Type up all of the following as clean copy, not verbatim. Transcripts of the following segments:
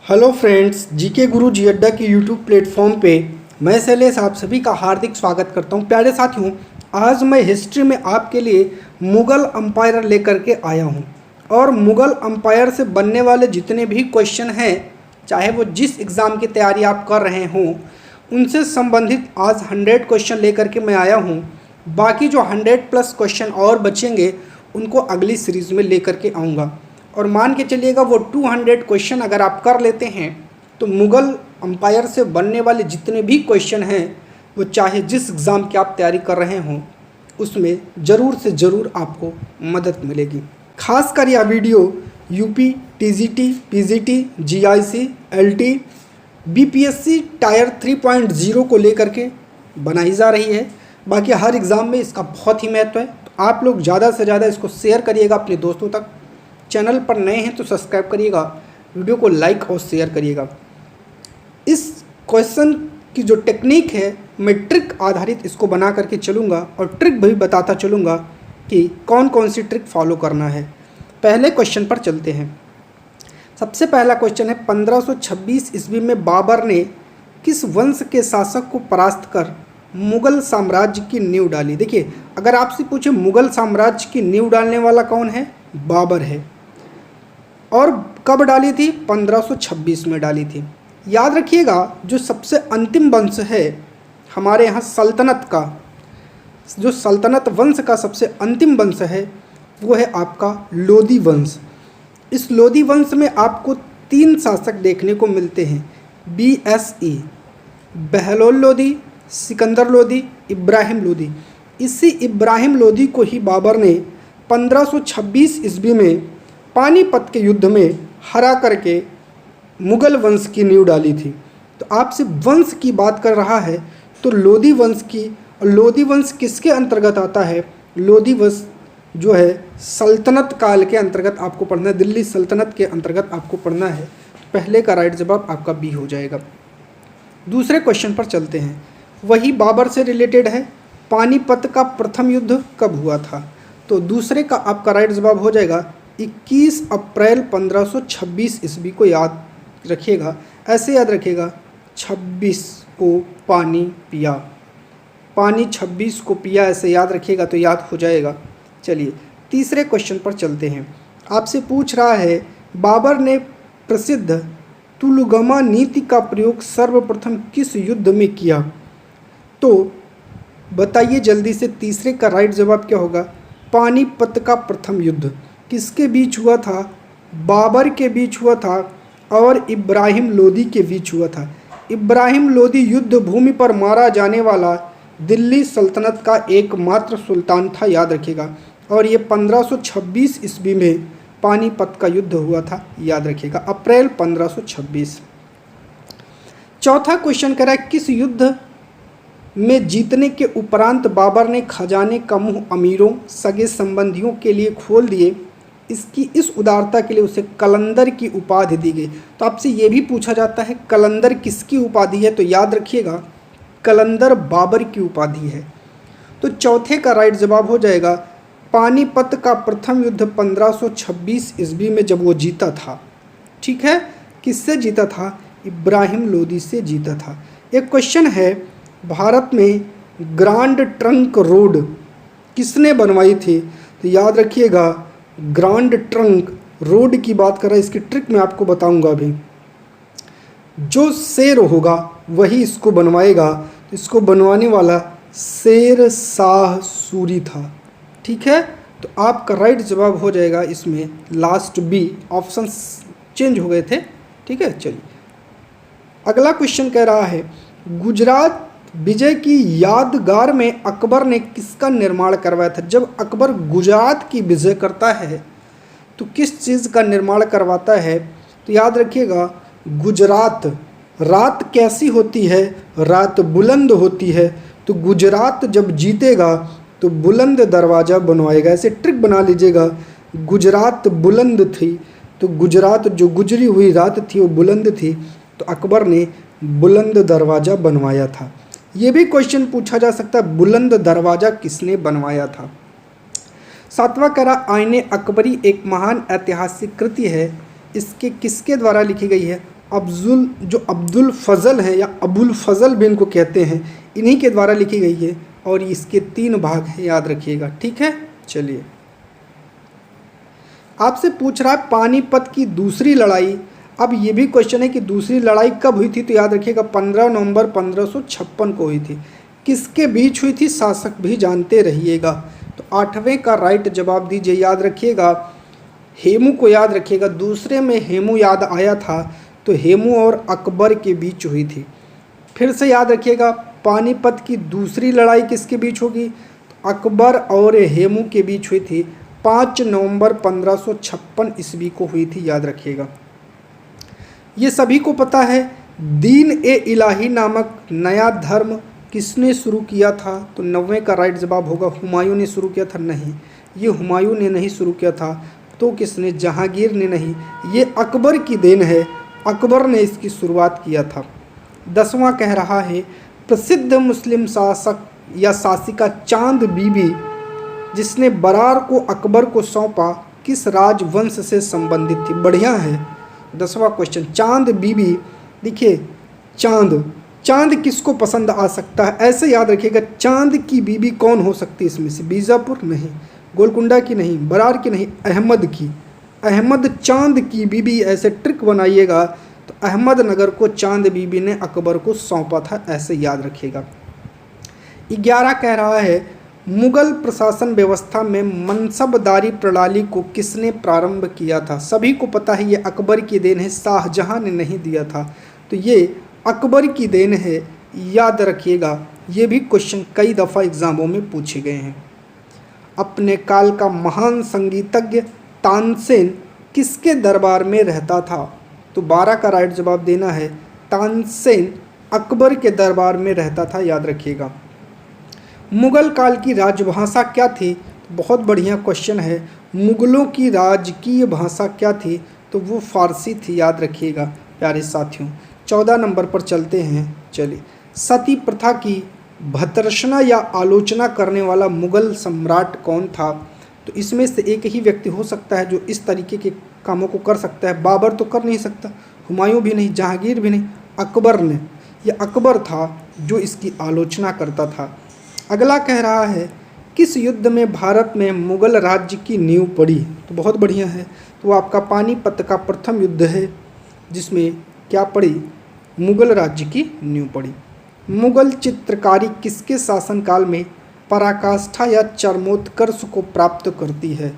Hello friends, GK गुरु जी अड्डा के YouTube platform पे मैं शैलेश आप सभी का हार्दिक स्वागत करता हूं। प्यारे साथियों, आज मैं हिस्ट्री में आपके लिए मुग़ल अंपायर लेकर के आया हूं और मुग़ल अंपायर से बनने वाले जितने भी क्वेश्चन हैं, चाहे वो जिस एग्ज़ाम की तैयारी आप कर रहे हों, उनसे संबंधित आज 100 क्वेश्चन लेकर के मैं आया हूँ। बाकी जो 100+ क्वेश्चन और बचेंगे उनको अगली सीरीज़ में लेकर के आऊँगा और मान के चलिएगा वो 200 क्वेश्चन अगर आप कर लेते हैं तो मुग़ल अंपायर से बनने वाले जितने भी क्वेश्चन हैं वो चाहे जिस एग्ज़ाम की आप तैयारी कर रहे हों उसमें ज़रूर से ज़रूर आपको मदद मिलेगी। खासकर यह video UP, TGT, PGT, GIC, LT, BPSC tyre 3.0 को लेकर के बनाई जा रही है। बाकी हर एग्ज़ाम में इसका बहुत ही महत्व है, तो आप लोग ज़्यादा से ज़्यादा इसको शेयर करिएगा अपने दोस्तों तक। चैनल पर नए हैं तो सब्सक्राइब करिएगा, वीडियो को लाइक और शेयर करिएगा। इस क्वेश्चन की जो टेक्निक है मैं ट्रिक आधारित इसको बना करके चलूँगा और ट्रिक भी बताता चलूँगा कि कौन कौन सी ट्रिक फॉलो करना है। पहले क्वेश्चन पर चलते हैं। सबसे पहला क्वेश्चन है 1526 ईस्वी में बाबर ने किस वंश के शासक को परास्त कर मुग़ल साम्राज्य की नींव डाली। देखिए, अगर आपसे पूछे मुग़ल साम्राज्य की नींव डालने वाला कौन है, बाबर है। और कब डाली थी, 1526 में डाली थी। याद रखिएगा, जो सबसे अंतिम वंश है हमारे यहाँ सल्तनत का, जो सल्तनत वंश का सबसे अंतिम वंश है वो है आपका लोदी वंश। इस लोदी वंश में आपको 3 शासक देखने को मिलते हैं, BSE, बहलोल लोदी, सिकंदर लोदी, इब्राहिम लोदी। इसी इब्राहिम लोदी को ही बाबर ने 1526 ईस्वी में पानीपत के युद्ध में हरा करके मुग़ल वंश की नींव डाली थी। तो आपसे वंश की बात कर रहा है तो लोदी वंश की, और लोदी वंश किसके अंतर्गत आता है, लोदी वंश जो है सल्तनत काल के अंतर्गत आपको पढ़ना है, दिल्ली सल्तनत के अंतर्गत आपको पढ़ना है। पहले का राइट जवाब आपका बी हो जाएगा। दूसरे क्वेश्चन पर चलते हैं, वही बाबर से रिलेटेड है। पानीपत का प्रथम युद्ध कब हुआ था, तो दूसरे का आपका राइट जवाब हो जाएगा 21 अप्रैल 1526 ईस्वी को। याद रखिएगा, ऐसे याद रखिएगा, 26 को पानी पिया, पानी 26 को पिया, ऐसे याद रखिएगा तो याद हो जाएगा। चलिए तीसरे क्वेश्चन पर चलते हैं। आपसे पूछ रहा है बाबर ने प्रसिद्ध तुलगमा नीति का प्रयोग सर्वप्रथम किस युद्ध में किया, तो बताइए जल्दी से। तीसरे का राइट जवाब क्या होगा, पानीपत का प्रथम युद्ध किसके बीच हुआ था, बाबर के बीच हुआ था और इब्राहिम लोदी के बीच हुआ था। इब्राहिम लोदी युद्ध भूमि पर मारा जाने वाला दिल्ली सल्तनत का एकमात्र सुल्तान था, याद रखिएगा। और ये 1526 ईस्वी में पानीपत का युद्ध हुआ था, याद रखिएगा, अप्रैल 1526। चौथा क्वेश्चन कह रहा है किस युद्ध में जीतने के उपरांत बाबर ने खजाने का मुंह अमीरों सगे संबंधियों के लिए खोल दिए, इसकी इस उदारता के लिए उसे कलंदर की उपाधि दी गई। तो आपसे ये भी पूछा जाता है कलंदर किसकी उपाधि है, तो याद रखिएगा कलंदर बाबर की उपाधि है। तो चौथे का राइट जवाब हो जाएगा पानीपत का प्रथम युद्ध 1526 ईस्वी में जब वो जीता था। ठीक है, किससे जीता था, इब्राहिम लोदी से जीता था। एक क्वेश्चन है, भारत में ग्रांड ट्रंक रोड किसने बनवाई थी, तो याद रखिएगा ग्रांड ट्रंक रोड की बात कर रहा है। इसकी ट्रिक मैं आपको बताऊंगा अभी। जो शेर होगा वही इसको बनवाएगा, इसको बनवाने वाला शेर शाह सूरी था। ठीक है, तो आपका राइट जवाब हो जाएगा इसमें लास्ट बी, ऑप्शन चेंज हो गए थे। ठीक है, चलिए अगला क्वेश्चन कह रहा है गुजरात विजय की यादगार में अकबर ने किसका निर्माण करवाया था। जब अकबर गुजरात की विजय करता है तो किस चीज़ का निर्माण करवाता है, तो याद रखिएगा गुजरात, रात कैसी होती है, रात बुलंद होती है। तो गुजरात जब जीतेगा तो बुलंद दरवाज़ा बनवाएगा। ऐसे ट्रिक बना लीजिएगा, गुजरात बुलंद थी तो गुजरात जो गुजरी हुई रात थी वो बुलंद थी, तो अकबर ने बुलंद दरवाज़ा बनवाया था। ये भी क्वेश्चन पूछा जा सकता है, बुलंद दरवाज़ा किसने बनवाया था। सातवां कह रहा आईने अकबरी एक महान ऐतिहासिक कृति है, इसके किसके द्वारा लिखी गई है, अब्दुल फजल हैं या अबुल फजल भी इनको कहते हैं, इन्हीं के द्वारा लिखी गई है और इसके 3 भाग हैं, याद रखिएगा। ठीक है, चलिए आपसे पूछ रहा है पानीपत की दूसरी लड़ाई। अब ये भी क्वेश्चन है कि दूसरी लड़ाई कब हुई थी, तो याद रखिएगा 15 नवंबर 1556 को हुई थी। किसके बीच हुई थी, शासक भी जानते रहिएगा। तो 8वें का राइट जवाब दीजिए, याद रखिएगा हेमू को याद रखिएगा। दूसरे में हेमू याद आया था, तो हेमू और अकबर के बीच हुई थी। फिर से याद रखिएगा पानीपत की दूसरी लड़ाई किसके बीच होगी, तो अकबर और हेमू के बीच हुई थी। 5 नवंबर 1556 ईस्वी को हुई थी, याद रखिएगा। ये सभी को पता है। दीन ए इलाही नामक नया धर्म किसने शुरू किया था, तो 90 का राइट जवाब होगा हुमायूं ने शुरू किया था। नहीं, ये हुमायूं ने नहीं शुरू किया था, तो किसने, जहांगीर ने नहीं, ये अकबर की देन है, अकबर ने इसकी शुरुआत किया था। 10वां कह रहा है प्रसिद्ध मुस्लिम शासक या शासिका चांद बीबी जिसने बरार को अकबर को सौंपा किस राजवंश से संबंधित थी। बढ़िया है। 10वां क्वेश्चन, चांद बीबी। देखिए चांद किसको पसंद आ सकता है, ऐसे याद रखिएगा। चांद की बीबी कौन हो सकती है इसमें से, बीजापुर नहीं, गोलकुंडा की नहीं, बरार की नहीं, अहमद की। अहमद चांद की बीबी, ऐसे ट्रिक बनाइएगा। तो अहमदनगर को चांद बीबी ने अकबर को सौंपा था, ऐसे याद रखिएगा। 11 कह रहा है मुगल प्रशासन व्यवस्था में मनसबदारी प्रणाली को किसने प्रारंभ किया था। सभी को पता है ये अकबर की देन है, शाहजहां ने नहीं दिया था, तो ये अकबर की देन है, याद रखिएगा। ये भी क्वेश्चन कई दफ़ा एग्जामों में पूछे गए हैं। अपने काल का महान संगीतज्ञ तानसेन किसके दरबार में रहता था, तो 12 का राइट जवाब देना है। तानसेन अकबर के दरबार में रहता था, याद रखिएगा। मुगल काल की राजभाषा क्या थी, बहुत बढ़िया क्वेश्चन है। मुगलों की राजकीय भाषा क्या थी, तो वो फारसी थी, याद रखिएगा प्यारे साथियों। 14 नंबर पर चलते हैं। चलिए, सती प्रथा की भर्त्सना या आलोचना करने वाला मुगल सम्राट कौन था, तो इसमें से एक ही व्यक्ति हो सकता है जो इस तरीके के कामों को कर सकता है। बाबर तो कर नहीं सकता, हुमायूं भी नहीं, जहांगीर भी नहीं, अकबर ने, यह अकबर था जो इसकी आलोचना करता था। अगला कह रहा है किस युद्ध में भारत में मुगल राज्य की नींव पड़ी, तो बहुत बढ़िया है। तो आपका पानीपत का प्रथम युद्ध है जिसमें क्या पड़ी, मुगल राज्य की नींव पड़ी। मुगल चित्रकारी किसके शासनकाल में पराकाष्ठा या चरमोत्कर्ष को प्राप्त करती है।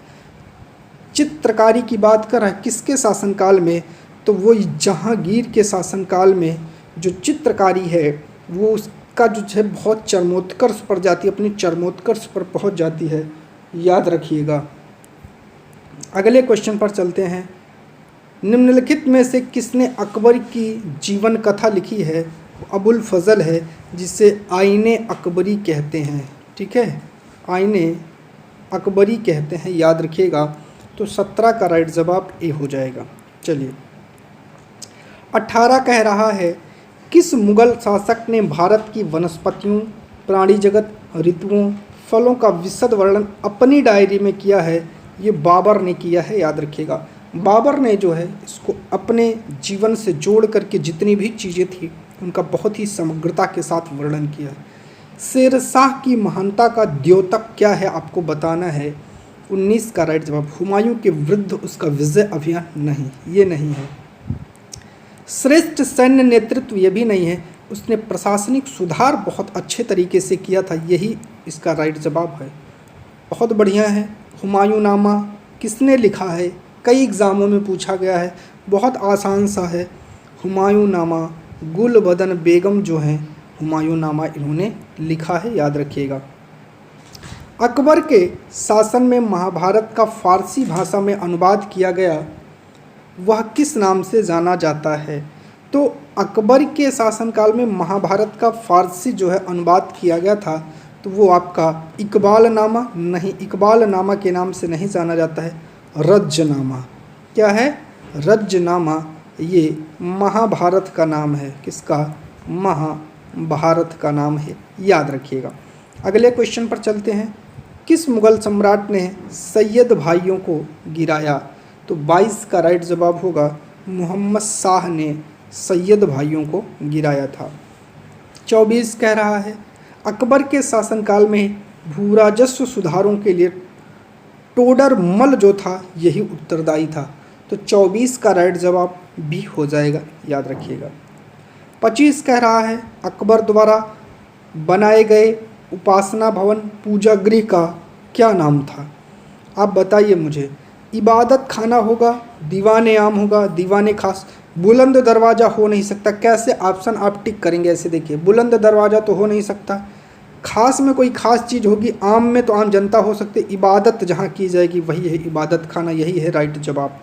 चित्रकारी की बात कर रहा है किसके शासनकाल में, तो वो जहांगीर के शासनकाल में जो चित्रकारी है वो उसका जो है बहुत चरमोत्कर्ष पर जाती है, अपनी चरमोत्कर्ष पर पहुंच जाती है, याद रखिएगा। अगले क्वेश्चन पर चलते हैं। निम्नलिखित में से किसने अकबर की जीवन कथा लिखी है, अबुल फजल है, जिसे आईने अकबरी कहते हैं। ठीक है, आईने अकबरी कहते हैं, याद रखिएगा। तो 17 का राइट जवाब ए हो जाएगा। चलिए, 18 कह रहा है किस मुगल शासक ने भारत की वनस्पतियों, प्राणी जगत, ऋतुओं, फलों का विशद वर्णन अपनी डायरी में किया है। ये बाबर ने किया है, याद रखिएगा। बाबर ने जो है इसको अपने जीवन से जोड़ करके जितनी भी चीज़ें थी उनका बहुत ही समग्रता के साथ वर्णन किया है। शेरशाह की महानता का द्योतक क्या है, आपको बताना है। 19 का राइट जवाब। हुमायूं के विरुद्ध उसका विजय अभियान नहीं, ये नहीं है। श्रेष्ठ सैन्य नेतृत्व, ये भी नहीं है। उसने प्रशासनिक सुधार बहुत अच्छे तरीके से किया था, यही इसका राइट जवाब है। बहुत बढ़िया है। हुमायूं नामा किसने लिखा है, कई एग्ज़ामों में पूछा गया है, बहुत आसान सा है। हुमायूं नामा गुलबदन बेगम जो हैं हुमायूं नामा इन्होंने लिखा है, याद रखिएगा। अकबर के शासन में महाभारत का फारसी भाषा में अनुवाद किया गया, वह किस नाम से जाना जाता है। तो अकबर के शासनकाल में महाभारत का फारसी जो है अनुवाद किया गया था, तो वो आपका इकबाल नामा नहीं, इकबाल नामा के नाम से नहीं जाना जाता है, रज्जनामा। क्या है, रज्जनामा। ये महाभारत का नाम है, किसका, महाभारत का नाम है, याद रखिएगा। अगले क्वेश्चन पर चलते हैं। किस मुगल सम्राट ने सैयद भाइयों को गिराया, तो 22 का राइट जवाब होगा मोहम्मद शाह ने सैयद भाइयों को गिराया था। 24 कह रहा है अकबर के शासनकाल में भूराजस्व सुधारों के लिए टोडर मल जो था यही उत्तरदायी था। तो 24 का राइट जवाब बी हो जाएगा, याद रखिएगा। 25 कह रहा है अकबर द्वारा बनाए गए उपासना भवन पूजा गृह का क्या नाम था। आप बताइए मुझे। इबादत खाना होगा, दीवाने आम होगा, दीवाने खास, बुलंद दरवाज़ा हो नहीं सकता। कैसे ऑप्शन आप टिक करेंगे ऐसे देखिए, बुलंद दरवाज़ा तो हो नहीं सकता, खास में कोई खास चीज़ होगी, आम में तो आम जनता हो सकती, इबादत जहाँ की जाएगी वही है इबादत खाना, यही है राइट जवाब।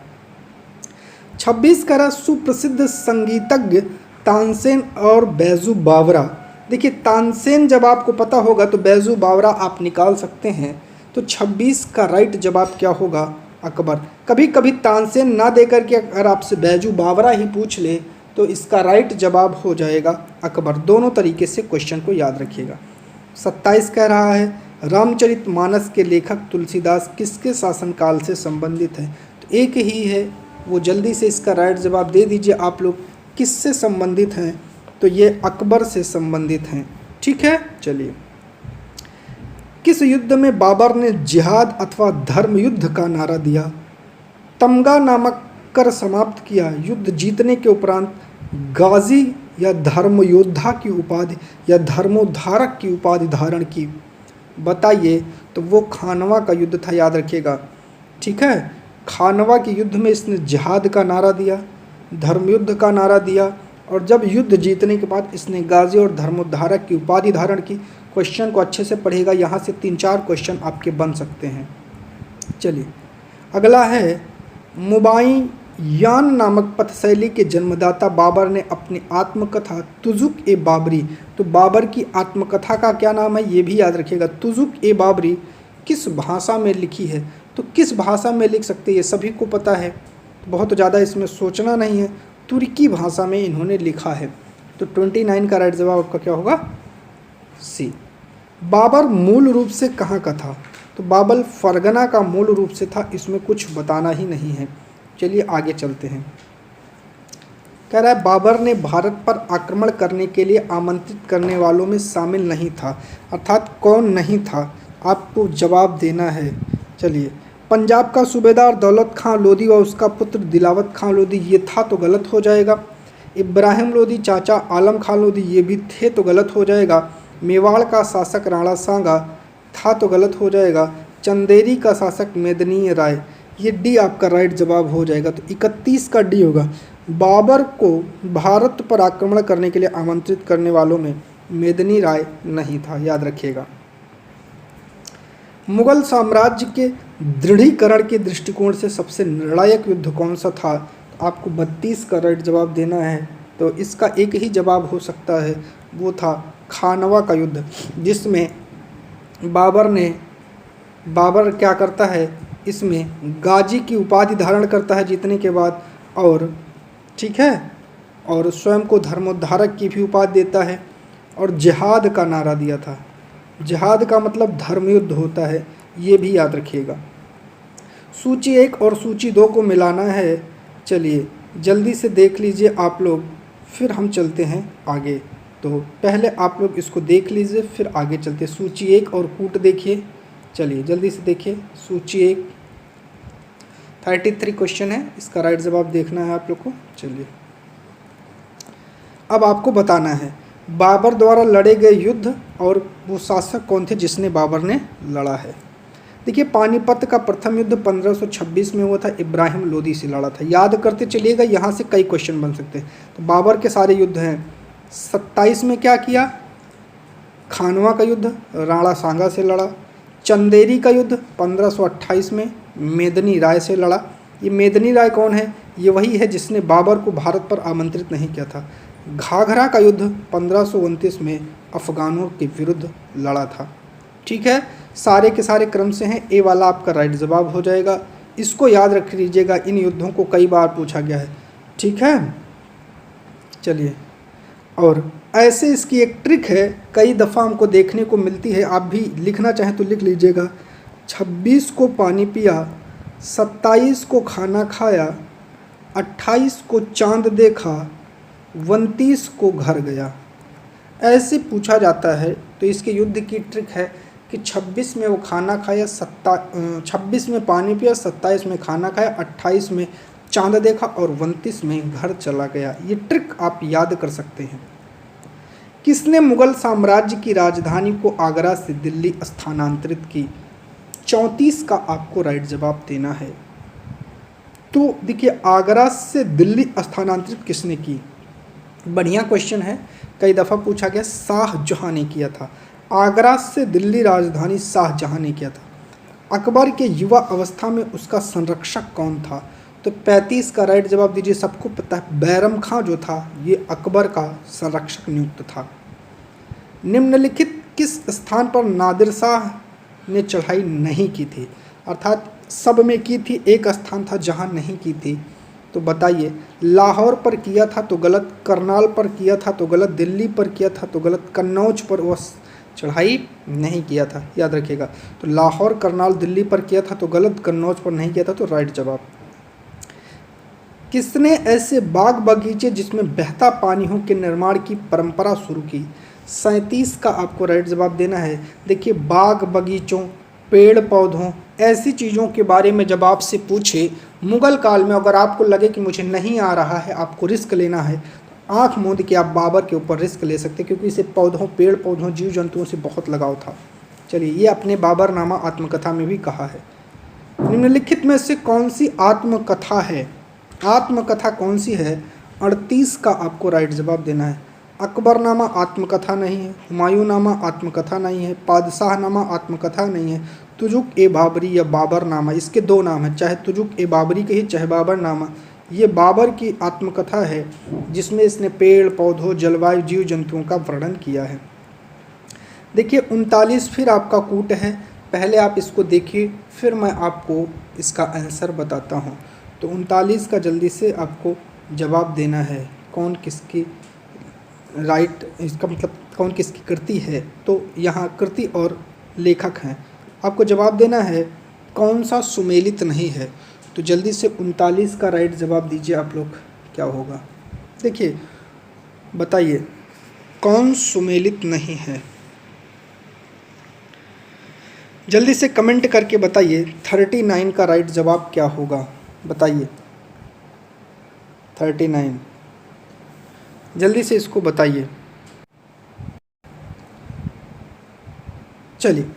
26 करा सुप्रसिद्ध संगीतज्ञ तानसेन और बैजू बावरा। देखिए तानसेन जब आपको पता होगा तो बैजू बावरा आप निकाल सकते हैं। तो 26 का राइट जवाब क्या होगा, अकबर। कभी कभी तानसेन ना देकर के अगर आपसे बैजू बावरा ही पूछ ले तो इसका राइट जवाब हो जाएगा अकबर। दोनों तरीके से क्वेश्चन को याद रखिएगा। 27 कह रहा है रामचरितमानस के लेखक तुलसीदास किसके शासनकाल से संबंधित है। तो एक ही है, वो जल्दी से इसका राइट जवाब दे दीजिए आप लोग, किससे संबंधित हैं। तो ये अकबर से संबंधित हैं, ठीक है। चलिए, किस युद्ध में बाबर ने जिहाद अथवा धर्म युद्ध का नारा दिया। तमगा नामक कर समाप्त किया। युद्ध जीतने के उपरांत गाजी या धर्म योद्धा की उपाधि या धर्मोद्धारक की उपाधि धारण की। बताइए। तो वो खानवा का युद्ध था, याद रखिएगा, ठीक है। खानवा के युद्ध में इसने जिहाद का नारा दिया, धर्म युद्ध का नारा दिया, और जब युद्ध जीतने के बाद इसने गाजी और धर्मोद्धारक की उपाधि धारण की। क्वेश्चन को अच्छे से पढ़िएगा, यहाँ से 3-4 क्वेश्चन आपके बन सकते हैं। चलिए, अगला है मुबाइयान नामक पथशैली के जन्मदाता बाबर ने अपनी आत्मकथा तुजुक ए बाबरी। तो बाबर की आत्मकथा का क्या नाम है ये भी याद रखिएगा। तुजुक ए बाबरी किस भाषा में लिखी है। तो किस भाषा में लिख सकते हैं ये सभी को पता है, तो बहुत ज़्यादा इसमें सोचना नहीं है। तुर्की भाषा में इन्होंने लिखा है। तो 29 का राइट जवाब आपका क्या होगा, सी। बाबर मूल रूप से कहाँ का था। तो बाबर फरगना का मूल रूप से था, इसमें कुछ बताना ही नहीं है। चलिए आगे चलते हैं। कह रहा है बाबर ने भारत पर आक्रमण करने के लिए आमंत्रित करने वालों में शामिल नहीं था। अर्थात कौन नहीं था, आपको जवाब देना है। चलिए, पंजाब का सूबेदार दौलत खां लोधी व उसका पुत्र दिलावत खां लोधी, ये था तो गलत हो जाएगा। इब्राहिम लोधी चाचा आलम खां लोधी, ये भी थे तो गलत हो जाएगा। मेवाड़ का शासक राणा सांगा था तो गलत हो जाएगा। चंदेरी का शासक मेदनी राय, ये डी आपका राइट जवाब हो जाएगा। तो 31 का डी होगा। बाबर को भारत पर आक्रमण करने के लिए आमंत्रित करने वालों में मेदनी राय नहीं था, याद रखिएगा। मुगल साम्राज्य के दृढ़ीकरण के दृष्टिकोण से सबसे निर्णायक युद्ध कौन सा था। तो आपको 32 का राइट जवाब देना है। तो इसका एक ही जवाब हो सकता है, वो था खानवा का युद्ध, जिसमें बाबर क्या करता है, इसमें गाजी की उपाधि धारण करता है जीतने के बाद, और ठीक है, और स्वयं को धर्मोद्धारक की भी उपाधि देता है, और जिहाद का नारा दिया था। जिहाद का मतलब धर्मयुद्ध होता है, ये भी याद रखिएगा। सूची 1 और सूची 2 को मिलाना है। चलिए जल्दी से देख लीजिए आप लोग, फिर हम चलते हैं आगे। तो पहले आप लोग इसको देख लीजिए, फिर आगे चलते। सूची 1 और कूट देखिए। चलिए जल्दी से देखिए। सूची 1 33 क्वेश्चन है, इसका राइट जवाब देखना है आप लोग को। चलिए, अब आपको बताना है बाबर द्वारा लड़े गए युद्ध और वो शासक कौन थे जिसने बाबर ने लड़ा है। देखिए, पानीपत का प्रथम युद्ध 1526 में हुआ था, इब्राहिम लोदी से लड़ा था। याद करते चलिएगा, यहाँ से कई क्वेश्चन बन सकते हैं। तो बाबर के सारे युद्ध हैं। 27 में क्या किया, खानवा का युद्ध राणा सांगा से लड़ा। चंदेरी का युद्ध 1528 में मेदनी राय से लड़ा। ये मेदनी राय कौन है, ये वही है जिसने बाबर को भारत पर आमंत्रित नहीं किया था। घाघरा का युद्ध 1529 में अफगानों के विरुद्ध लड़ा था। ठीक है, सारे के सारे क्रम से हैं। ए वाला आपका राइट जवाब हो जाएगा। इसको याद रख लीजिएगा, इन युद्धों को कई बार पूछा गया है। ठीक है, चलिए, और ऐसे इसकी एक ट्रिक है, कई दफ़ा हमको देखने को मिलती है, आप भी लिखना चाहें तो लिख लीजिएगा। 26 को पानी पिया, 27 को खाना खाया, 28 को चांद देखा, 29 को घर गया। ऐसे पूछा जाता है तो इसके युद्ध की ट्रिक है कि 26 में वो खाना खाया, 26 में पानी पिया, 27 में खाना खाया, 28 में चांद देखा और 29 में घर चला गया। ये ट्रिक आप याद कर सकते हैं। किसने मुगल साम्राज्य की राजधानी को आगरा से दिल्ली स्थानांतरित की? 34 का आपको राइट जवाब देना है। तो देखिए, आगरा से दिल्ली स्थानांतरित किसने की? बढ़िया क्वेश्चन है, कई दफ़ा पूछा गया। शाहजहां ने किया था। आगरा से दिल्ली राजधानी शाहजहां ने किया था। अकबर के युवा अवस्था में उसका संरक्षक कौन था? तो 35 का राइट जवाब दीजिए। सबको पता है बैरम खां जो था ये अकबर का संरक्षक नियुक्त था। निम्नलिखित किस स्थान पर नादिर शाह ने चढ़ाई नहीं की थी? अर्थात सब में की थी, एक स्थान था जहां नहीं की थी। तो बताइए, लाहौर पर किया था तो गलत, करनाल पर किया था तो गलत, दिल्ली पर किया था तो गलत, कन्नौज पर वह चढ़ाई नहीं किया था। याद रखिएगा। तो लाहौर, करनाल, दिल्ली पर किया था तो गलत, कन्नौज पर नहीं किया था तो राइट जवाब। किसने ऐसे बाग बगीचे जिसमें बहता पानी हो के निर्माण की परंपरा शुरू की? 37 का आपको राइट जवाब देना है। देखिए, बाग बगीचों, पेड़ पौधों, ऐसी चीज़ों के बारे में जब आपसे पूछे मुगल काल में, अगर आपको लगे कि मुझे नहीं आ रहा है, आपको रिस्क लेना है, तो आँख मूंद के आप बाबर के ऊपर रिस्क ले सकते, क्योंकि इसे पौधों, पेड़ पौधों, जीव जंतुओं से बहुत लगाव था। चलिए, ये अपने बाबरनामा आत्मकथा में भी कहा है। निम्नलिखित में से कौन सी आत्मकथा है? आत्मकथा कौन सी है? 38 का आपको राइट जवाब देना है। अकबरनामा आत्मकथा नहीं है, हुमायूंनामा आत्मकथा नहीं है, पादशाहनामा आत्मकथा नहीं है, तुजुक ए बाबरी या बाबरनामा, इसके दो नाम हैं, चाहे तुजुक ए बाबरी कहिए चाहे बाबरनामा। ये बाबर की आत्मकथा है जिसमें इसने पेड़ पौधों, जलवायु, जीव जंतुओं का वर्णन किया है। देखिए, 39 फिर आपका कूट है। पहले आप इसको देखिए, फिर मैं आपको इसका आंसर बताता हूँ। तो 39 का जल्दी से आपको जवाब देना है। कौन किसकी राइट, इसका मतलब कौन किसकी कृति है? तो यहाँ कृति और लेखक हैं। आपको जवाब देना है कौन सा सुमेलित नहीं है। तो जल्दी से 39 का राइट जवाब दीजिए आप लोग, क्या होगा? देखिए, बताइए कौन सुमेलित नहीं है, जल्दी से कमेंट करके बताइए। 39 का राइट जवाब क्या होगा, बताइए। 39, जल्दी से इसको बताइए। चलिए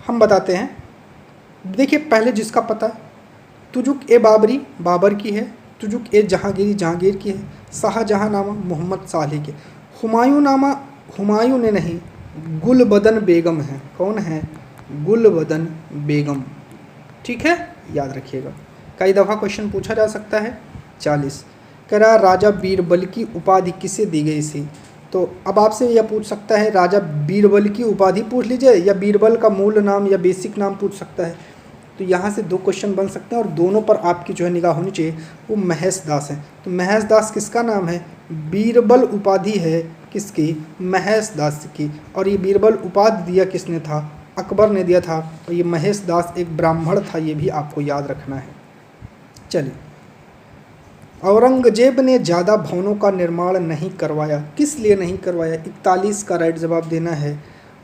हम बताते हैं। देखिए, पहले जिसका पता, तुजुक ए बाबरी बाबर की है, तुजुक ए जहांगीरी जहांगीर की है, शाहजहांनामा मोहम्मद शाह की, हुमायूंनामा हुमायूं ने नहीं, गुलबदन बेगम है। कौन है? गुलबदन बेगम। ठीक है, याद रखिएगा। कई दफ़ा क्वेश्चन पूछा जा सकता है। 40 कह रहा राजा बीरबल की उपाधि किसे दी गई थी? तो अब आपसे यह पूछ सकता है राजा बीरबल की उपाधि पूछ लीजिए, या बीरबल का मूल नाम या बेसिक नाम पूछ सकता है। तो यहाँ से दो क्वेश्चन बन सकते हैं और दोनों पर आपकी जो है निगाह होनी चाहिए। वो महेश दास है। तो महेश दास किसका नाम है? बीरबल उपाधि है किसकी? महेश दास की। और ये बीरबल उपाधि दिया किसने था? अकबर ने दिया था। और ये महेश दास एक ब्राह्मण था, ये भी आपको याद रखना है। चलिए, औरंगजेब ने ज़्यादा भवनों का निर्माण नहीं करवाया, किस लिए नहीं करवाया? 41 का राइट जवाब देना है।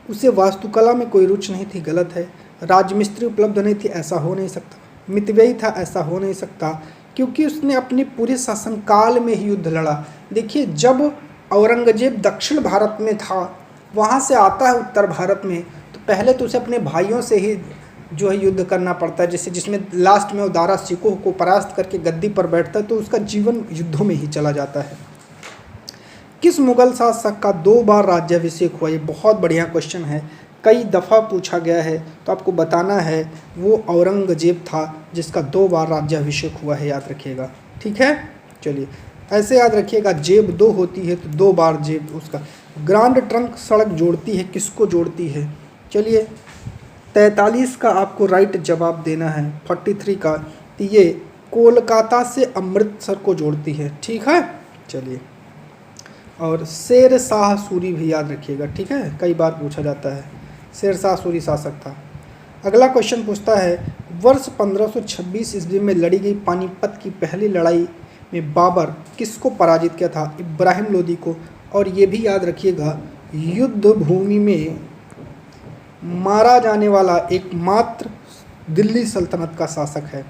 उसे वास्तुकला में कोई रुचि नहीं थी, गलत है। राजमिस्त्री उपलब्ध नहीं थी, ऐसा हो नहीं सकता। मितव्ययी था, ऐसा हो नहीं सकता, क्योंकि उसने अपने पूरे शासनकाल में ही युद्ध लड़ा। देखिए, जब औरंगजेब दक्षिण भारत में था, वहाँ से आता है उत्तर भारत में, तो पहले तो उसे अपने भाइयों से ही जो है युद्ध करना पड़ता है, जैसे जिसमें लास्ट में वो दारा शिकोह को परास्त करके गद्दी पर बैठता है, तो उसका जीवन युद्धों में ही चला जाता है। किस मुगल शासक का 2 बार राज्याभिषेक हुआ? ये बहुत बढ़िया क्वेश्चन है, कई दफ़ा पूछा गया है। तो आपको बताना है वो औरंगजेब था जिसका 2 बार राज्याभिषेक हुआ है, याद रखिएगा। ठीक है, चलिए ऐसे याद रखिएगा, जेब 2 होती है तो 2 बार जेब उसका। ग्रांड ट्रंक सड़क जोड़ती है, किसको जोड़ती है? चलिए, 43 का आपको राइट जवाब देना है। 43 का, तो ये कोलकाता से अमृतसर को जोड़ती है। ठीक है, चलिए। और शेर शाह सूरी भी याद रखिएगा, ठीक है, कई बार पूछा जाता है। शेर शाह सूरी शासक था। अगला क्वेश्चन पूछता है, वर्ष 1526 ईस्वी में लड़ी गई पानीपत की पहली लड़ाई में बाबर किसको पराजित किया था? इब्राहिम लोदी को। और ये भी याद रखिएगा, युद्ध भूमि में मारा जाने वाला एकमात्र दिल्ली सल्तनत का शासक है।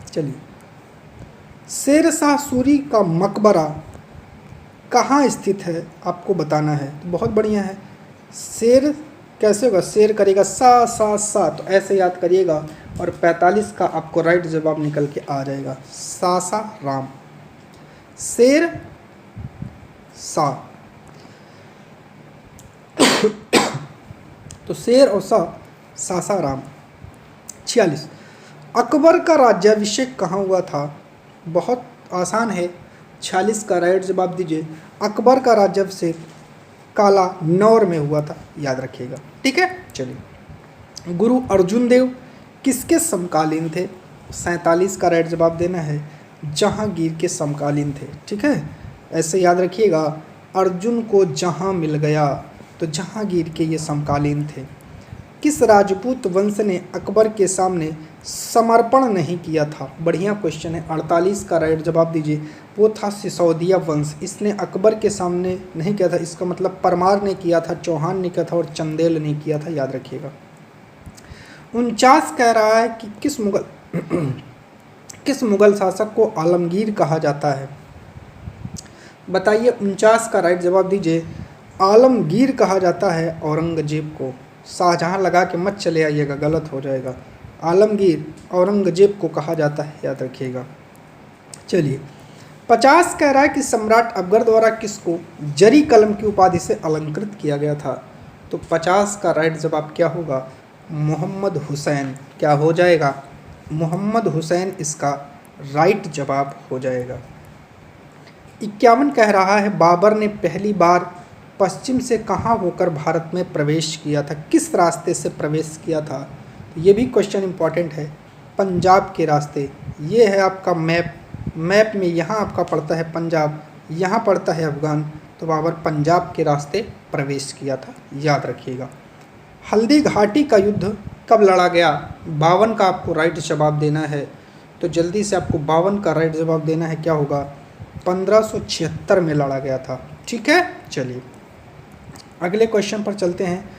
चलिए, शेर शाह सूरी का मकबरा कहाँ स्थित है आपको बताना है। तो बहुत बढ़िया है। शेर कैसे होगा? शेर करेगा सा सा सा, तो ऐसे याद करिएगा और 45 का आपको राइट जवाब निकल के आ जाएगा। सासा राम, शेर सा। तो शेर और सा, सासा राम। 46, अकबर का राज्याभिषेक कहाँ हुआ था? बहुत आसान है, 46 का राइट जवाब दीजिए। अकबर का राज्याभिषेक काला नौर में हुआ था, याद रखिएगा। ठीक है, चलिए। गुरु अर्जुन देव किसके समकालीन थे? 47 का राइट जवाब देना है, जहांगीर के समकालीन थे। ठीक है, ऐसे याद रखिएगा, अर्जुन को जहां मिल गया, तो जहांगीर के ये समकालीन थे। किस राजपूत वंश ने अकबर के सामने समर्पण नहीं किया था? बढ़िया क्वेश्चन है। 48 का राइट जवाब दीजिए। वो था सिसोदिया वंश। इसने अकबर के सामने नहीं किया था, इसका मतलब परमार ने किया था, चौहान ने किया था और चंदेल ने किया था, याद रखिएगा। 49 कह रहा है कि किस मुगल शासक को आलमगीर कहा जाता है? बताइए, 49 का राइट जवाब दीजिए। आलमगीर कहा जाता है औरंगजेब को। शाहजहां लगा के मत चले आइएगा, गलत हो जाएगा। आलमगीर औरंगजेब को कहा जाता है, याद रखिएगा। चलिए, 50 कह रहा है कि सम्राट अकबर द्वारा किसको जरी कलम की उपाधि से अलंकृत किया गया था? तो 50 का राइट जवाब क्या होगा? मोहम्मद हुसैन। क्या हो जाएगा? मोहम्मद हुसैन इसका राइट जवाब हो जाएगा। 51 कह रहा है बाबर ने पहली बार पश्चिम से कहाँ होकर भारत में प्रवेश किया था? किस रास्ते से प्रवेश किया था? ये भी क्वेश्चन इंपॉर्टेंट है। पंजाब के रास्ते। ये है आपका मैप में यहाँ आपका पड़ता है पंजाब, यहाँ पड़ता है अफगान, तो बाबर पंजाब के रास्ते प्रवेश किया था, याद रखिएगा। हल्दी घाटी का युद्ध कब लड़ा गया? 52 का आपको राइट जवाब देना है, तो जल्दी से आपको 52 का राइट जवाब देना है। क्या होगा? 1576 में लड़ा गया था। ठीक है, चलिए अगले क्वेश्चन पर चलते हैं।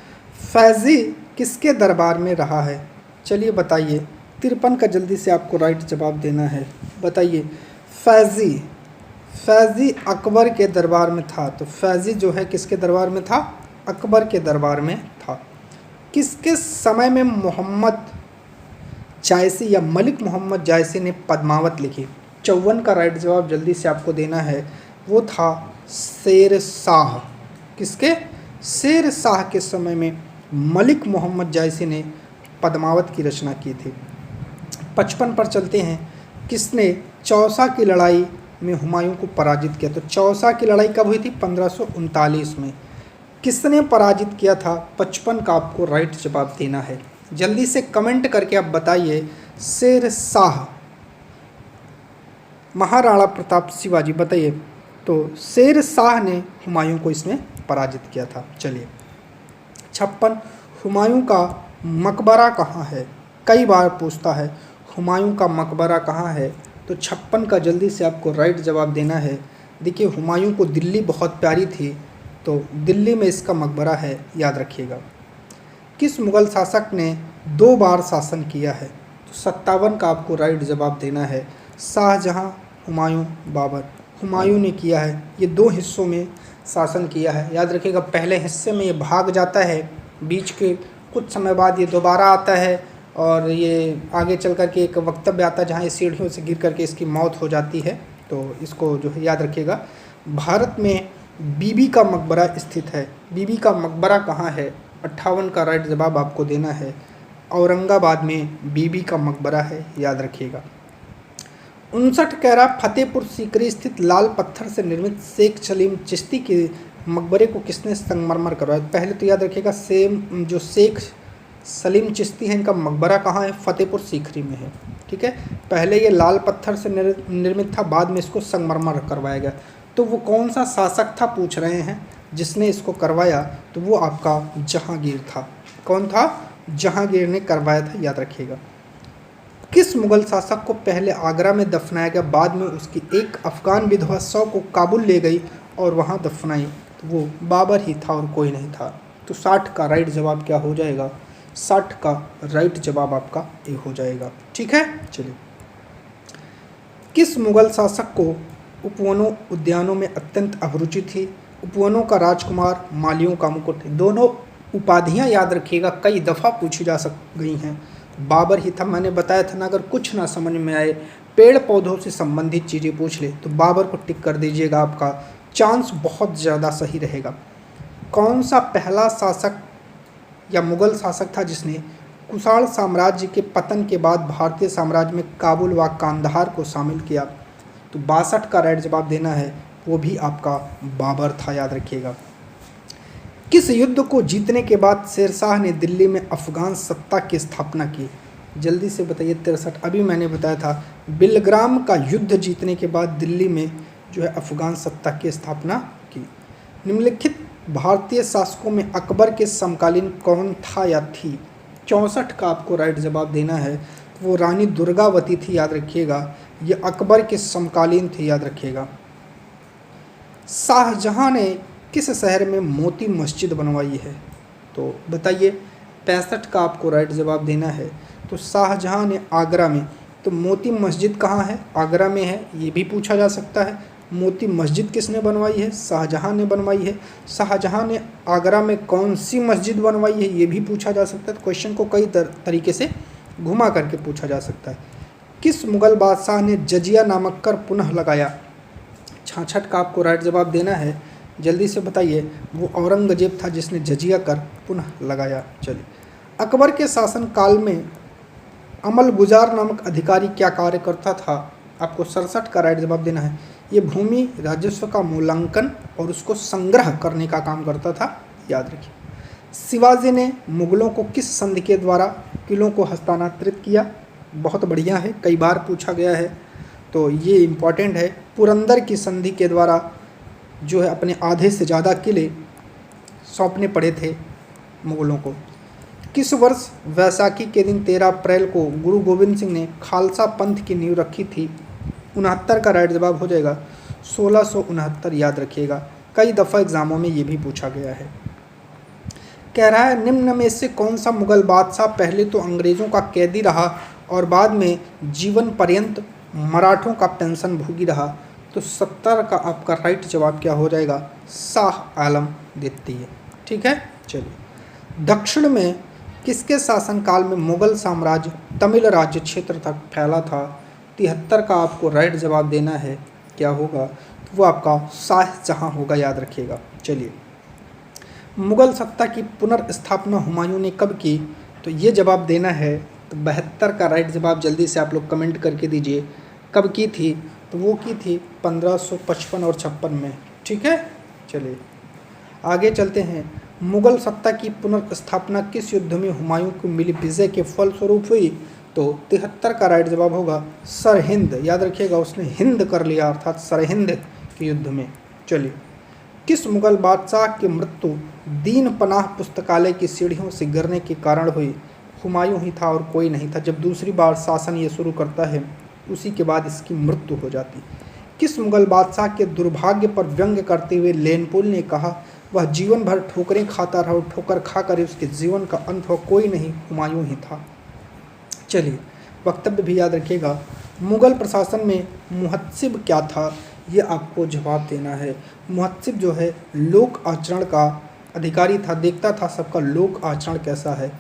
फैज़ी किसके दरबार में रहा है? चलिए बताइए, 53 का जल्दी से आपको राइट जवाब देना है। बताइए, फैज़ी अकबर के दरबार में था। तो फैज़ी जो है किसके दरबार में था? अकबर के दरबार में था। किसके समय में मोहम्मद जायसी या मलिक मोहम्मद जायसी ने पद्मावत लिखी? 54 का राइट जवाब जल्दी से आपको देना है। वो था शेर शाह। किसके? शेर शाह के समय में मलिक मोहम्मद जायसी ने पद्मावत की रचना की थी। 55 पर चलते हैं। किसने चौसा की लड़ाई में हुमायूं को पराजित किया? तो चौसा की लड़ाई कब हुई थी? 1539 में। किसने पराजित किया था? 55 का आपको राइट जवाब देना है। जल्दी से कमेंट करके आप बताइए। शेर शाह, महाराणा प्रताप, शिवाजी, बताइए। तो शेर शाह ने हुमायूं को इसमें पराजित किया था। चलिए, 56, हुमायूं का मकबरा कहाँ है? कई बार पूछता है हुमायूं का मकबरा कहाँ है, तो 56 का जल्दी से आपको राइट जवाब देना है। देखिए, हुमायूं को दिल्ली बहुत प्यारी थी, तो दिल्ली में इसका मकबरा है, याद रखिएगा। किस मुग़ल शासक ने 2 बार शासन किया है? तो 57 का आपको राइट जवाब देना है। शाहजहां, हुमायूं, बाबर। हुमायूं ने किया है, ये 2 हिस्सों में शासन किया है, याद रखिएगा। पहले हिस्से में ये भाग जाता है, बीच के कुछ समय बाद ये दोबारा आता है और ये आगे चल कर के एक वक्तव्य आता है जहाँ ये सीढ़ियों से गिर करके इसकी मौत हो जाती है। तो इसको जो है याद रखिएगा। भारत में बीबी का मकबरा स्थित है। बीबी का मकबरा कहाँ है? 58 का राइट जवाब आपको देना है। औरंगाबाद में बीबी का मकबरा है, याद रखिएगा। 59 कह रहा फतेहपुर सीकरी स्थित लाल पत्थर से निर्मित शेख सलीम चिश्ती के मकबरे को किसने संगमरमर करवाया? पहले तो याद रखिएगा, जो शेख सलीम चिश्ती हैं इनका मकबरा कहाँ है? फतेहपुर सीकरी में है। ठीक है, पहले ये लाल पत्थर से निर्मित था, बाद में इसको संगमरमर करवाया गया। तो वो कौन सा शासक था पूछ रहे हैं जिसने इसको करवाया? तो वो आपका जहांगीर था। कौन था? जहांगीर ने करवाया था, याद रखिएगा। किस मुगल शासक को पहले आगरा में दफनाया गया, बाद में उसकी एक अफगान विधवा 100 को काबुल ले गई और वहाँ दफनाई? तो वो बाबर ही था और कोई नहीं था। तो 60 का राइट जवाब क्या हो जाएगा? 60 का राइट जवाब आपका ए हो जाएगा। ठीक है, चलिए। किस मुगल शासक को उपवनों उद्यानों में अत्यंत अभिरुचि थी? उपवनों का राजकुमार, मालियों का मुकुट। दोनों उपाधियां याद रखिएगा, कई दफ़ा पूछी जा गई हैं। बाबर ही था, मैंने बताया था ना, अगर कुछ ना समझ में आए, पेड़ पौधों से संबंधित चीज़ें पूछ ले तो बाबर को टिक कर दीजिएगा, आपका चांस बहुत ज़्यादा सही रहेगा। कौन सा पहला शासक या मुगल शासक था जिसने कुषाण साम्राज्य के पतन के बाद भारतीय साम्राज्य में काबुल व कांधार को शामिल किया? तो 62 का राइट जवाब देना है, वो भी आपका बाबर था, याद रखिएगा। किस युद्ध को जीतने के बाद शेरशाह ने दिल्ली में अफगान सत्ता की स्थापना की? जल्दी से बताइए। 63, अभी मैंने बताया था, बिलग्राम का युद्ध जीतने के बाद दिल्ली में जो है अफगान सत्ता की स्थापना की। निम्नलिखित भारतीय शासकों में अकबर के समकालीन कौन था या थी? 64 का आपको राइट जवाब देना है, वो रानी दुर्गावती थी, याद रखिएगा। ये अकबर के समकालीन थे, याद रखिएगा। शाहजहां ने किस शहर में मोती मस्जिद बनवाई है? तो बताइए। 65 का आपको राइट जवाब देना है। तो शाहजहां ने आगरा में, तो मोती मस्जिद कहाँ है? आगरा में है, ये भी पूछा जा सकता है। मोती मस्जिद किसने बनवाई है? शाहजहां ने बनवाई है। शाहजहां ने आगरा में कौन सी मस्जिद बनवाई है, ये भी पूछा जा सकता है। तो क्वेश्चन को कई तरीके से घुमा करके पूछा जा सकता है। किस मुगल बादशाह ने जजिया नामक कर पुनः लगाया? 66 का आपको राइट जवाब देना है, जल्दी से बताइए। वो औरंगजेब था जिसने जजिया कर पुनः लगाया। चलिए। अकबर के शासन काल में अमल गुजार नामक अधिकारी क्या कार्य करता था? आपको 67 का राइट जवाब देना है। ये भूमि राजस्व का मूल्यांकन और उसको संग्रह करने का काम करता था, याद रखिए। शिवाजी ने मुगलों को किस संधि के द्वारा किलों को हस्तांतरित किया? बहुत बढ़िया है, कई बार पूछा गया है, तो ये इम्पॉर्टेंट है। पुरंदर की संधि के द्वारा जो है अपने आधे से ज़्यादा किले सौंपने पड़े थे मुगलों को। किस वर्ष वैसाखी के दिन 13 अप्रैल को गुरु गोविंद सिंह ने खालसा पंथ की नींव रखी थी? 69 का राइट जवाब हो जाएगा, 1669, याद रखिएगा। कई दफ़ा एग्जामों में ये भी पूछा गया है। कह रहा है निम्न में से कौन सा मुगल बादशाह पहले तो अंग्रेज़ों का कैदी रहा और बाद में जीवन पर्यंत मराठों का पेंशन भोगी रहा? तो 70 का आपका राइट जवाब क्या हो जाएगा? शाह आलम द्वितीय। ठीक है, चलिए। दक्षिण में किसके शासनकाल में मुगल साम्राज्य तमिल राज्य क्षेत्र तक फैला था? 73 का आपको राइट जवाब देना है, क्या होगा? तो वो आपका शाहजहां होगा, याद रखिएगा। चलिए। मुगल सत्ता की पुनर्स्थापना हुमायूं ने कब की? तो ये जवाब देना है। तो 72 का राइट जवाब जल्दी से आप लोग कमेंट करके दीजिए, कब की थी? तो वो की थी 1555 और 56 में। ठीक है, चलिए आगे चलते हैं। मुगल सत्ता की पुनर्स्थापना किस युद्ध में हुमायूं को मिली विजय के फलस्वरूप हुई? तो 73 का राइट जवाब होगा सरहिंद, याद रखिएगा। उसने हिंद कर लिया, अर्थात सरहिंद के युद्ध में। चलिए। किस मुगल बादशाह की मृत्यु दीन पनाह पुस्तकालय की सीढ़ियों से गिरने के कारण हुई? हुमायूं ही था और कोई नहीं था। जब दूसरी बार शासन ये शुरू करता है उसी के बाद इसकी मृत्यु हो जाती। किस मुगल बादशाह के दुर्भाग्य पर व्यंग्य करते हुए लेनपुल ने कहा वह जीवन भर ठोकरें खाता रहा और ठोकर खाकर उसके जीवन का अंत हो, कोई नहीं, हुमायूं ही था। चलिए, वक्तव्य भी याद रखिएगा। मुगल प्रशासन में मुहत्सिब क्या था? ये आपको जवाब देना है। मुहत्सिब जो है लोक आचरण का अधिकारी था, देखता था सबका लोक आचरण कैसा है।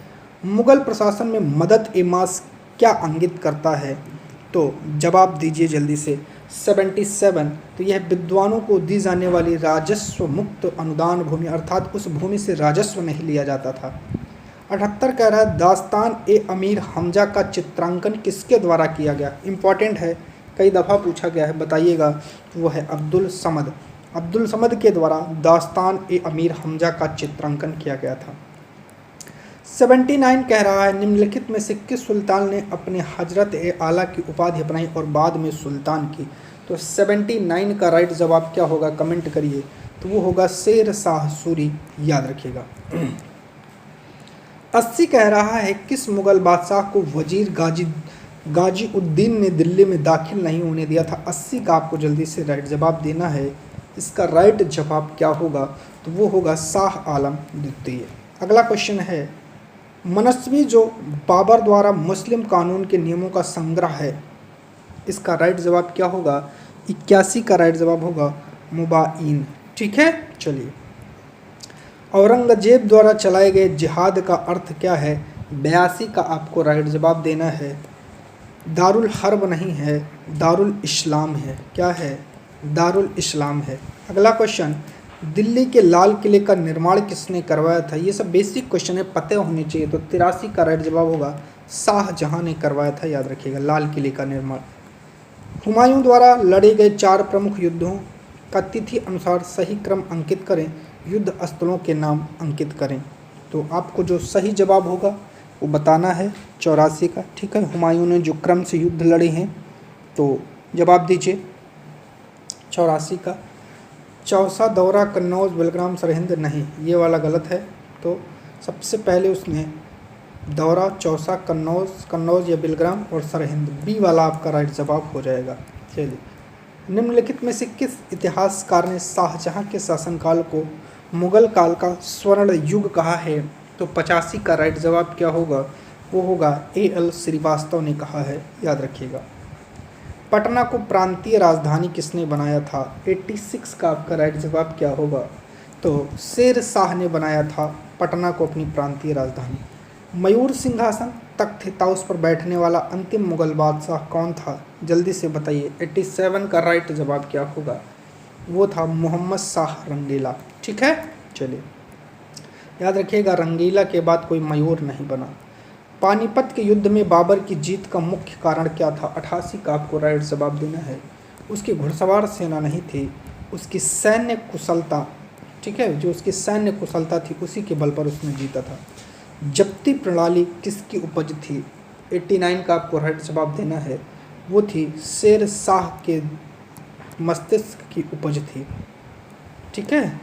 मुगल प्रशासन में मदद ए मास क्या इंगित करता है? तो जवाब दीजिए जल्दी से। 77, तो यह विद्वानों को दी जाने वाली राजस्व मुक्त अनुदान भूमि, अर्थात उस भूमि से राजस्व नहीं लिया जाता था। 78 कह रहा है दास्तान ए अमीर हमजा का चित्रांकन किसके द्वारा किया गया? इंपॉर्टेंट है, कई दफ़ा पूछा गया है, बताइएगा। वो है अब्दुल समद। अब्दुल समद के द्वारा दास्तान ए अमीर हमजा का चित्रांकन किया गया था। 79 कह रहा है निम्नलिखित में से किस सुल्तान ने अपने हजरत ए आला की उपाधि अपनाई और बाद में सुल्तान की? तो 79 का राइट जवाब क्या होगा, कमेंट करिए। तो वो होगा शेर शाह सूरी, याद रखिएगा। 80 कह रहा है किस मुगल बादशाह को वजीर गाजी गाजीउद्दीन ने दिल्ली में दाखिल नहीं होने दिया था। 80 का आपको जल्दी से राइट जवाब देना है। इसका राइट जवाब क्या होगा? तो वो होगा शाह आलम द्वितीय। अगला क्वेश्चन है, मनस्वी जो बाबर द्वारा मुस्लिम कानून के नियमों का संग्रह है, इसका राइट जवाब क्या होगा? 81 का राइट जवाब होगा मुबाइन। ठीक है, चलिए। औरंगजेब द्वारा चलाए गए जिहाद का अर्थ क्या है? 82 का आपको राइट जवाब देना है। दारुल हर्ब नहीं है, दारुल इस्लाम है। क्या है? दारुल इस्लाम है। अगला क्वेश्चन, दिल्ली के लाल किले का निर्माण किसने करवाया था? ये सब बेसिक क्वेश्चन है, पते होने चाहिए। तो 83 का राइट जवाब होगा शाहजहां ने करवाया था, याद रखिएगा, लाल किले का निर्माण। हुमायूं द्वारा लड़े गए 4 प्रमुख युद्धों का तिथि अनुसार सही क्रम अंकित करें, युद्ध स्थलों के नाम अंकित करें। तो आपको जो सही जवाब होगा वो बताना है 84 का। ठीक है, हुमायूं ने जो क्रम से युद्ध लड़े हैं, तो जवाब दीजिए 84 का। चौसा, दौरा, कन्नौज, बेलग्राम, सरहिंद, नहीं, ये वाला गलत है। तो सबसे पहले उसने दौरा, चौसा, कन्नौज या बेलग्राम और सरहिंद, बी वाला आपका राइट जवाब हो जाएगा। चलिए, निम्नलिखित में से किस इतिहासकार ने शाहजहां के शासनकाल को मुगल काल का स्वर्ण युग कहा है? तो 85 का राइट जवाब क्या होगा? वो होगा A.L. श्रीवास्तव ने कहा है, याद रखिएगा। पटना को प्रांतीय राजधानी किसने बनाया था? 86 का आपका राइट जवाब क्या होगा? तो शेर शाह ने बनाया था पटना को अपनी प्रांतीय राजधानी। मयूर सिंहासन तख्त ताउस पर बैठने वाला अंतिम मुगल बादशाह कौन था? जल्दी से बताइए। 87 का राइट जवाब क्या होगा? वो था मोहम्मद शाह रंगीला। ठीक है, चलिए, याद रखिएगा, रंगीला के बाद कोई मयूर नहीं बना। पानीपत के युद्ध में बाबर की जीत का मुख्य कारण क्या था? 88 का आपको राइट जवाब देना है। उसकी घुड़सवार सेना नहीं थी, उसकी सैन्य कुशलता। ठीक है, जो उसकी सैन्य कुशलता थी उसी के बल पर उसने जीता था। जब्ती प्रणाली किसकी उपज थी? 89 का आपको राइट जवाब देना है। वो थी शेर शाह के मस्तिष्क की उपज थी। ठीक है,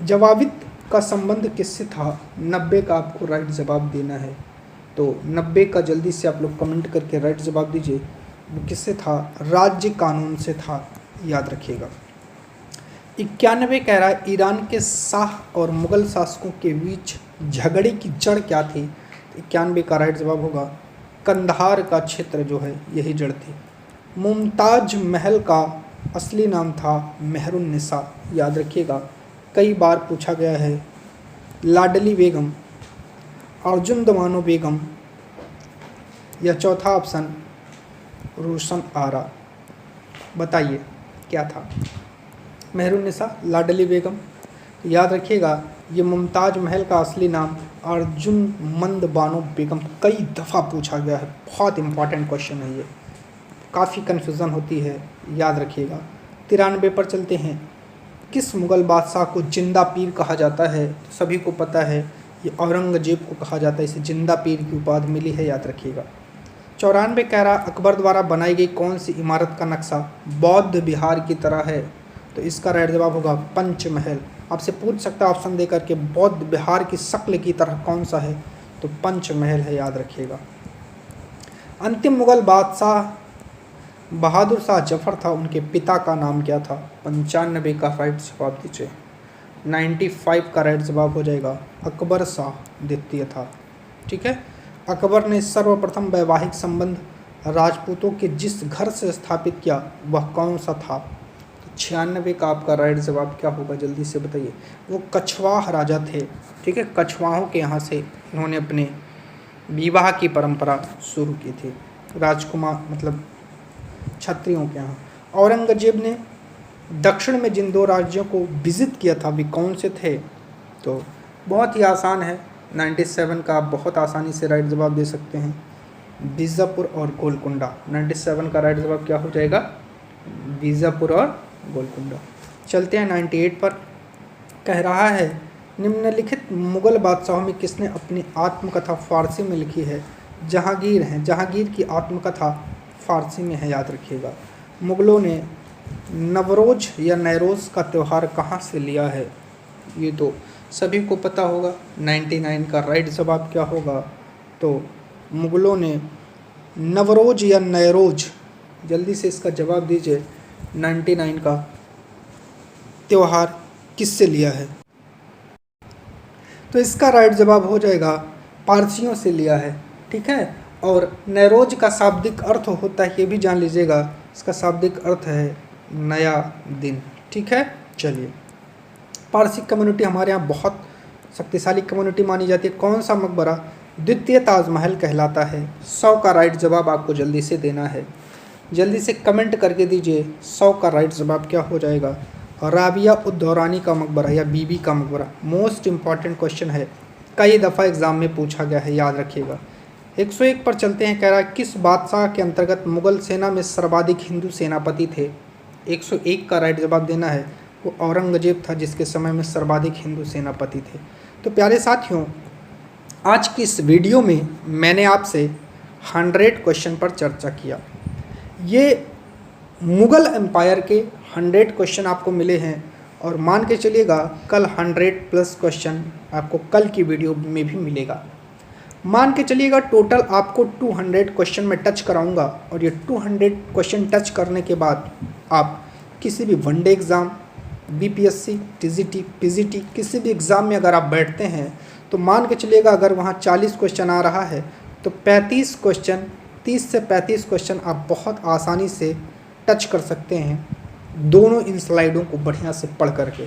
जवाबित का संबंध किससे था? 90 का आपको राइट जवाब देना है। तो 90 का जल्दी से आप लोग कमेंट करके राइट जवाब दीजिए। वो किससे था? राज्य कानून से था, याद रखिएगा। 91 कह रहा है, ईरान के शाह और मुगल शासकों के बीच झगड़े की जड़ क्या थी? 91 का राइट जवाब होगा कंधार का क्षेत्र जो है यही जड़ थी। मुमताज महल का असली नाम था मेहरुन्निसा, याद रखिएगा, कई बार पूछा गया है। लाडली बेगम, अर्जुन दमानो बेगम या चौथा ऑप्शन रोशन आरा, बताइए क्या था? मेहरुन्निसा, लाडली बेगम। याद रखिएगा, ये मुमताज महल का असली नाम अर्जुन मंद बानो बेगम, कई दफ़ा पूछा गया है, बहुत इंपॉर्टेंट क्वेश्चन है ये, काफ़ी कन्फ्यूज़न होती है, याद रखिएगा। 93 पर चलते हैं। किस मुग़ल बादशाह को जिंदा पीर कहा जाता है? तो सभी को पता है ये औरंगजेब को कहा जाता है, इसे जिंदा पीर की उपाधि मिली है, याद रखिएगा। 94 कह रहा, अकबर द्वारा बनाई गई कौन सी इमारत का नक्शा बौद्ध विहार की तरह है? तो इसका राइट जवाब होगा पंचमहल। आपसे पूछ सकता है ऑप्शन दे करके, बौद्ध विहार की शक्ल की तरह कौन सा है? तो पंचमहल है, याद रखिएगा। अंतिम मुग़ल बादशाह बहादुर शाह जफर था, उनके पिता का नाम क्या था? 95 का राइट जवाब दीजिए। 95 का राइट जवाब हो जाएगा अकबर शाह द्वितीय था। ठीक है, अकबर ने सर्वप्रथम वैवाहिक संबंध राजपूतों के जिस घर से स्थापित किया वह कौन सा था? तो 96 का आपका राइट जवाब क्या होगा? जल्दी से बताइए। वो कछवाह राजा थे। ठीक है, कछवाहों के यहाँ से इन्होंने अपने विवाह की परंपरा शुरू की थी, राजकुमार मतलब क्षत्रियों के यहाँ। औरंगजेब ने दक्षिण में जिन 2 राज्यों को विजिट किया था वे कौन से थे? तो बहुत ही आसान है, 97 का आप बहुत आसानी से राइट जवाब दे सकते हैं, बीजापुर और गोलकुंडा। 97 का राइट जवाब क्या हो जाएगा? बीजापुर और गोलकुंडा। चलते हैं 98 पर। कह रहा है, निम्नलिखित मुग़ल बादशाहों में किसने अपनी आत्मकथा फारसी में लिखी है? जहांगीर हैं, जहांगीर की आत्मकथा फारसी में है, याद रखिएगा। मुग़लों ने नवरोज या नैरोज़ का त्यौहार कहाँ से लिया है? ये तो सभी को पता होगा। 99 का राइट जवाब क्या होगा? तो मुग़लों ने नवरोज या नयरोज, जल्दी से इसका जवाब दीजिए। 99 का त्यौहार किससे लिया है? तो इसका राइट जवाब हो जाएगा पारसियों से लिया है। ठीक है, और नयरोज का शाब्दिक अर्थ होता है, ये भी जान लीजिएगा, इसका शाब्दिक अर्थ है नया दिन। ठीक है, चलिए, पारसी कम्युनिटी हमारे यहाँ बहुत शक्तिशाली कम्युनिटी मानी जाती है। कौन सा मकबरा द्वितीय ताजमहल कहलाता है? 100 का राइट जवाब आपको जल्दी से देना है। जल्दी से कमेंट करके दीजिए 100 का राइट जवाब क्या हो जाएगा। राबिया उद्दौरानी का मकबरा या बीबी का मकबरा, मोस्ट इंपॉर्टेंट क्वेश्चन है, कई दफ़ा एग्जाम में पूछा गया है, याद रखिएगा। 101 पर चलते हैं। कह रहा है किस बादशाह के अंतर्गत मुगल सेना में सर्वाधिक हिंदू सेनापति थे? 101 का राइट जवाब देना है। वो औरंगजेब था जिसके समय में सर्वाधिक हिंदू सेनापति थे। तो प्यारे साथियों, आज की इस वीडियो में मैंने आपसे 100 क्वेश्चन पर चर्चा किया। ये मुग़ल एम्पायर के 100 क्वेश्चन आपको मिले हैं, और मान के चलिएगा कल 100+ क्वेश्चन आपको कल की वीडियो में भी मिलेगा। मान के चलिएगा टोटल आपको 200 क्वेश्चन में टच कराऊंगा, और ये 200 क्वेश्चन टच करने के बाद आप किसी भी one day exam, BPSC, TGT, PGT, किसी भी एग्ज़ाम में अगर आप बैठते हैं तो मान के चलिएगा अगर वहाँ 40 क्वेश्चन आ रहा है तो 35 क्वेश्चन, 30 से 35 क्वेश्चन आप बहुत आसानी से टच कर सकते हैं, दोनों इन स्लाइडों को बढ़िया से पढ़ करके।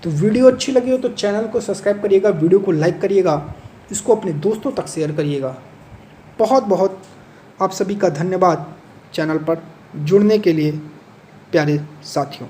तो वीडियो अच्छी लगी हो तो चैनल को सब्सक्राइब करिएगा, वीडियो को लाइक करिएगा, इसको अपने दोस्तों तक शेयर करिएगा। बहुत बहुत आप सभी का धन्यवाद चैनल पर जुड़ने के लिए प्यारे साथियों।